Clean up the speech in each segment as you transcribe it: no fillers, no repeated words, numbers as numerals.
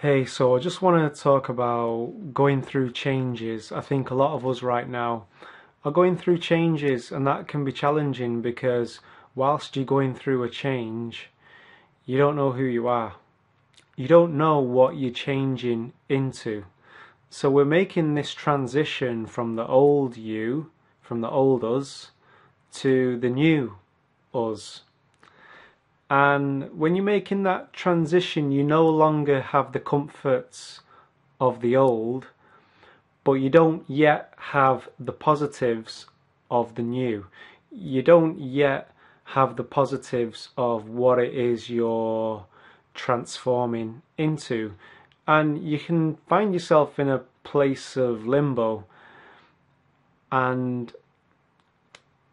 Hey, so I just want to talk about going through changes. I think a lot of us right now are going through changes, and that can be challenging because whilst you're going through a change, you don't know who you are. You don't know what you're changing into. So we're making this transition from the old you, from the old us, to the new us. And when you're making that transition, you no longer have the comforts of the old, but you don't yet have the positives of the new. You don't yet have the positives of what it is you're transforming into. And you can find yourself in a place of limbo, and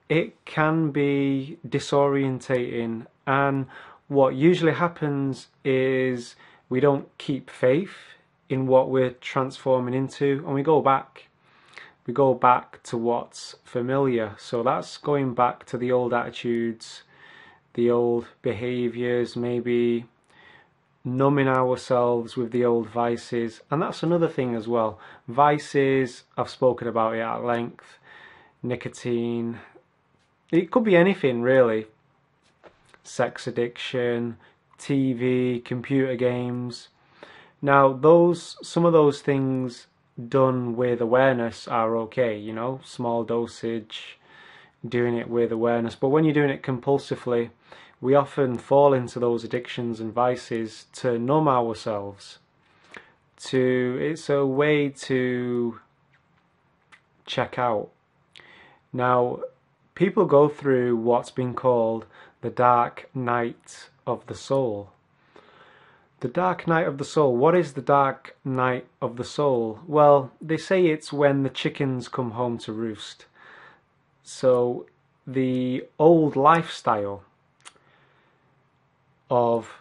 it can be disorientating. And what usually happens is we don't keep faith in what we're transforming into, and we go back. We go back to what's familiar. So that's going back to the old attitudes, the old behaviors, maybe numbing ourselves with the old vices. And that's another thing as well. Vices, I've spoken about it at length. Nicotine, it could be anything really. Sex addiction, TV, computer games. Now, some of those things done with awareness are okay, small dosage, doing it with awareness. But when you're doing it compulsively, we often fall into those addictions and vices to numb ourselves. It's a way to check out. Now, people go through what's been called the dark night of the soul. The dark night of the soul. What is the dark night of the soul? Well, they say it's when the chickens come home to roost. So the old lifestyle of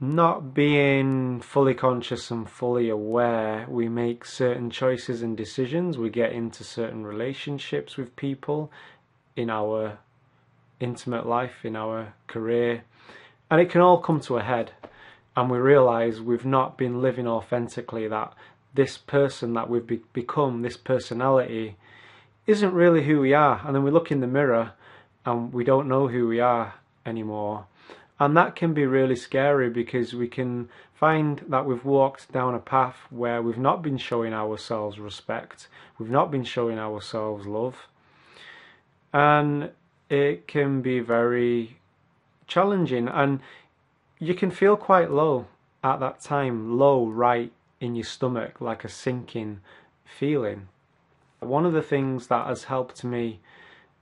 not being fully conscious and fully aware, we make certain choices and decisions, we get into certain relationships with people in our intimate life, in our career, and it can all come to a head, and we realize we've not been living authentically, that this person that we've become, this personality, isn't really who we are. And then we look in the mirror and we don't know who we are anymore. And that can be really scary, because we can find that we've walked down a path where we've not been showing ourselves respect, we've not been showing ourselves love, and it can be very challenging, and you can feel quite low at that time, low right in your stomach, like a sinking feeling. One of the things that has helped me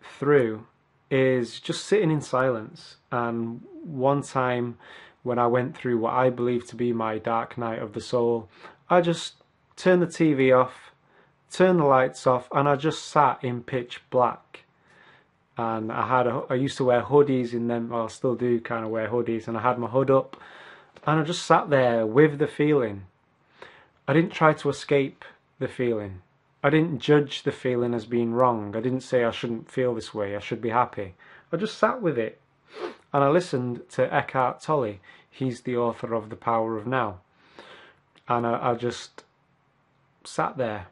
through is just sitting in silence. And one time when I went through what I believe to be my dark night of the soul, I just turned the TV off, turned the lights off, and I just sat in pitch black. And I used to wear hoodies in them, well, I still do kind of wear hoodies, and I had my hood up, and I just sat there with the feeling. I didn't try to escape the feeling. I didn't judge the feeling as being wrong. I didn't say I shouldn't feel this way, I should be happy. I just sat with it, and I listened to Eckhart Tolle. He's the author of The Power of Now. And I just sat there.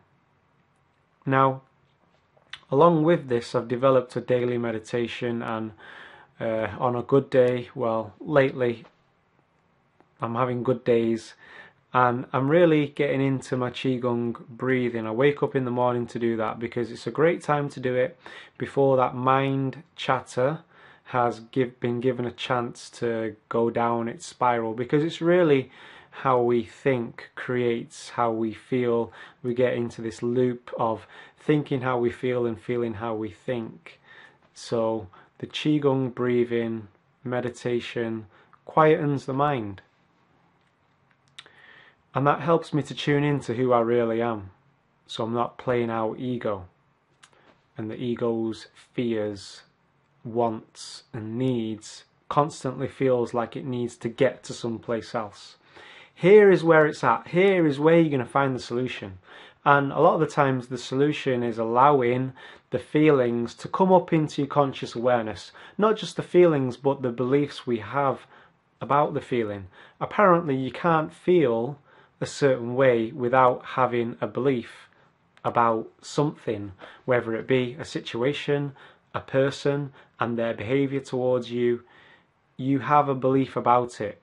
Now, along with this, I've developed a daily meditation, and on a good day, well, lately I'm having good days, and I'm really getting into my Qigong breathing. I wake up in the morning to do that because it's a great time to do it before that mind chatter has been given a chance to go down its spiral, because it's really how we think creates how we feel. We get into this loop of thinking how we feel and feeling how we think. So the Qigong breathing meditation quietens the mind, and that helps me to tune into who I really am. So I'm not playing out ego and the ego's fears, wants and needs constantly feels like it needs to get to someplace else. Here is where it's at. Here is where you're going to find the solution. And a lot of the times the solution is allowing the feelings to come up into your conscious awareness. Not just the feelings, but the beliefs we have about the feeling. Apparently you can't feel a certain way without having a belief about something, whether it be a situation, a person, and their behaviour towards you. You have a belief about it,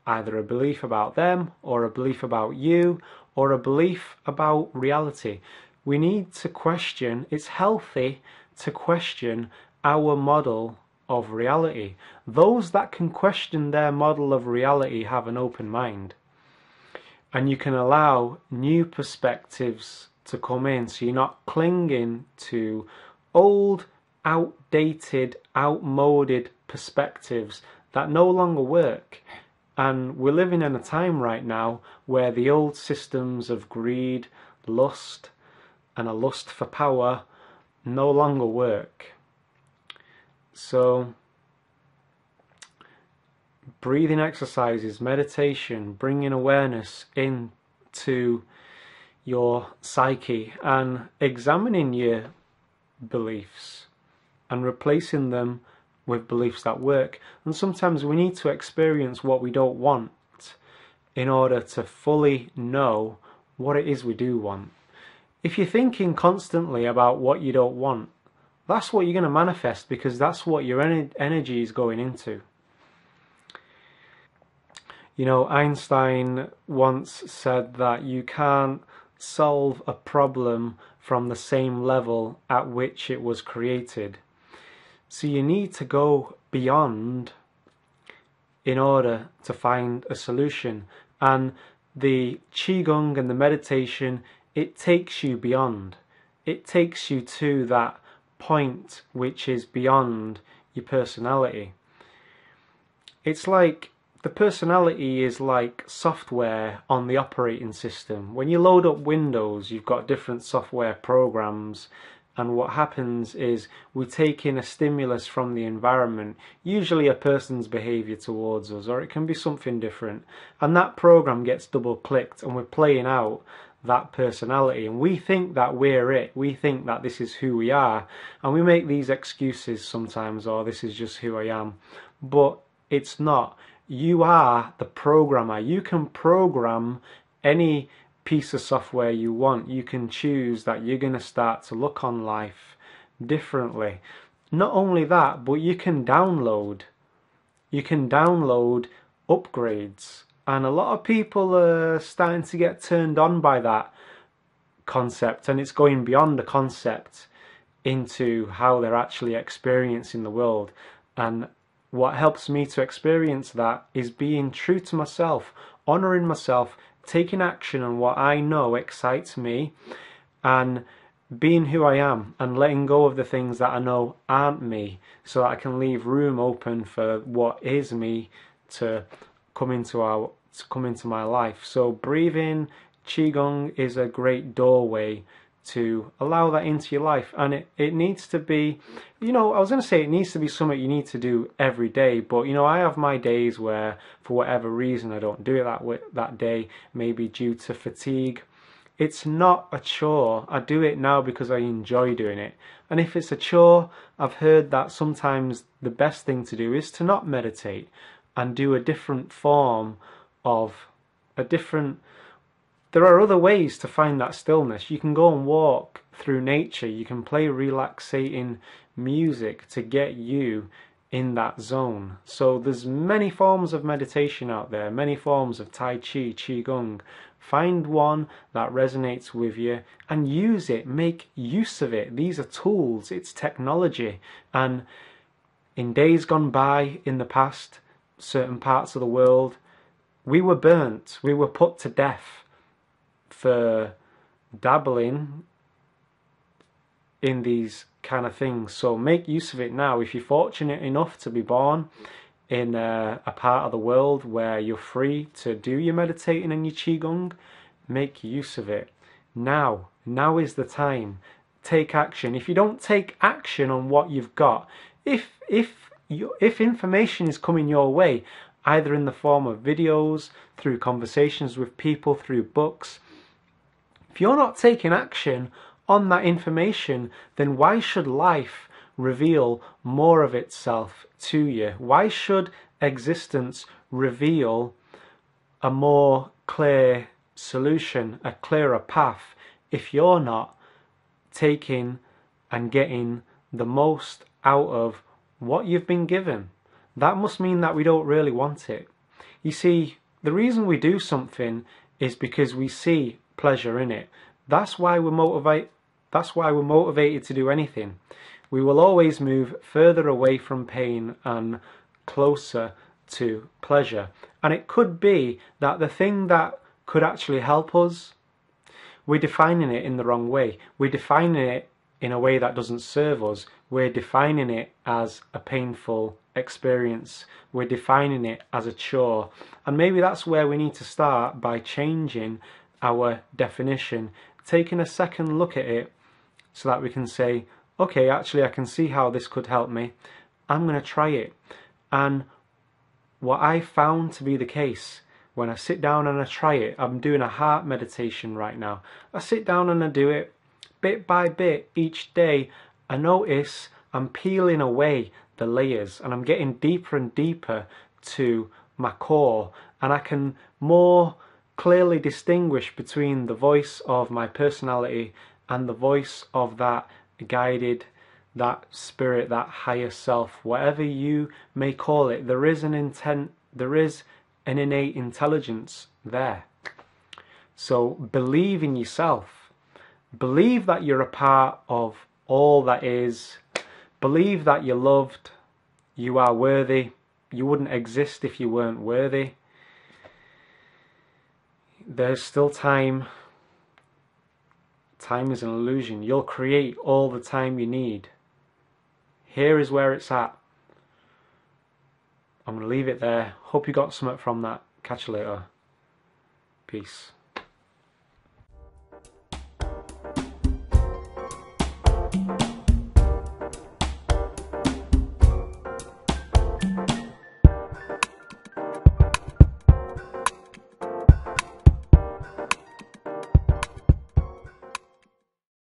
either a belief about them, or a belief about you, or a belief about reality. We need to question, it's healthy to question our model of reality. Those that can question their model of reality have an open mind. And you can allow new perspectives to come in, so you're not clinging to old, outdated, outmoded perspectives that no longer work. And we're living in a time right now where the old systems of greed, lust, and a lust for power no longer work. So breathing exercises, meditation, bringing awareness into your psyche and examining your beliefs and replacing them with beliefs that work. And sometimes we need to experience what we don't want in order to fully know what it is we do want. If you're thinking constantly about what you don't want, that's what you're going to manifest, because that's what your energy is going into. You know, Einstein once said that you can't solve a problem from the same level at which it was created. So you need to go beyond in order to find a solution. And the Qigong and the meditation, it takes you beyond. It takes you to that point which is beyond your personality. It's like the personality is like software on the operating system. When you load up Windows, you've got different software programs, and what happens is we take in a stimulus from the environment, usually a person's behaviour towards us, or it can be something different, and that program gets double clicked and we're playing out that personality, and we think that we're it, we think that this is who we are, and we make these excuses sometimes, or this is just who I am, but it's not. You are the programmer. You can program any piece of software you want. You can choose that you're going to start to look on life differently. Not only that, but you can download upgrades, and a lot of people are starting to get turned on by that concept, and it's going beyond the concept into how they're actually experiencing the world. And what helps me to experience that is being true to myself, honouring myself, taking action on what I know excites me, and being who I am, and letting go of the things that I know aren't me, so that I can leave room open for what is me to come into my life. So breathing, Qigong is a great doorway to allow that into your life, and it needs to be, you know, I was going to say it needs to be something you need to do every day, but you know, I have my days where for whatever reason I don't do it that day, maybe due to fatigue. It's not a chore. I do it now because I enjoy doing it. And if it's a chore, I've heard that sometimes the best thing to do is to not meditate and do a different form of there are other ways to find that stillness. You can go and walk through nature. You can play relaxating music to get you in that zone. So there's many forms of meditation out there, many forms of Tai Chi, Qigong. Find one that resonates with you and use it. Make use of it. These are tools. It's technology. And in days gone by, in the past, certain parts of the world, we were burnt. We were put to death for dabbling in these kind of things. So make use of it now. If you're fortunate enough to be born in a part of the world where you're free to do your meditating and your Qigong, make use of it. Now is the time. Take action. If you don't take action on what you've got, if information is coming your way, either in the form of videos, through conversations with people, through books, if you're not taking action on that information, then why should life reveal more of itself to you? Why should existence reveal a more clear solution, a clearer path, if you're not taking and getting the most out of what you've been given. That must mean that we don't really want it. You see, the reason we do something is because we see pleasure in it. That's why we're motivated to do anything. We will always move further away from pain and closer to pleasure. And it could be that the thing that could actually help us, we're defining it in the wrong way. We're defining it in a way that doesn't serve us. We're defining it as a painful experience. We're defining it as a chore. And maybe that's where we need to start, by changing our definition, taking a second look at it so that we can say, okay, actually I can see how this could help me. I'm going to try it. And what I found to be the case, when I sit down and I try it, I'm doing a heart meditation right now. I sit down and I do it bit by bit each day. I notice I'm peeling away the layers and I'm getting deeper and deeper to my core, and I can more clearly distinguish between the voice of my personality and the voice of that guided, that spirit, that higher self, whatever you may call it. There is an intent, there is an innate intelligence there. So believe in yourself. Believe that you're a part of all that is. Believe that you're loved. You are worthy. You wouldn't exist if you weren't worthy. There's still time. Time is an illusion. You'll create all the time you need. Here is where it's at. I'm going to leave it there. Hope you got something from that. Catch you later. Peace.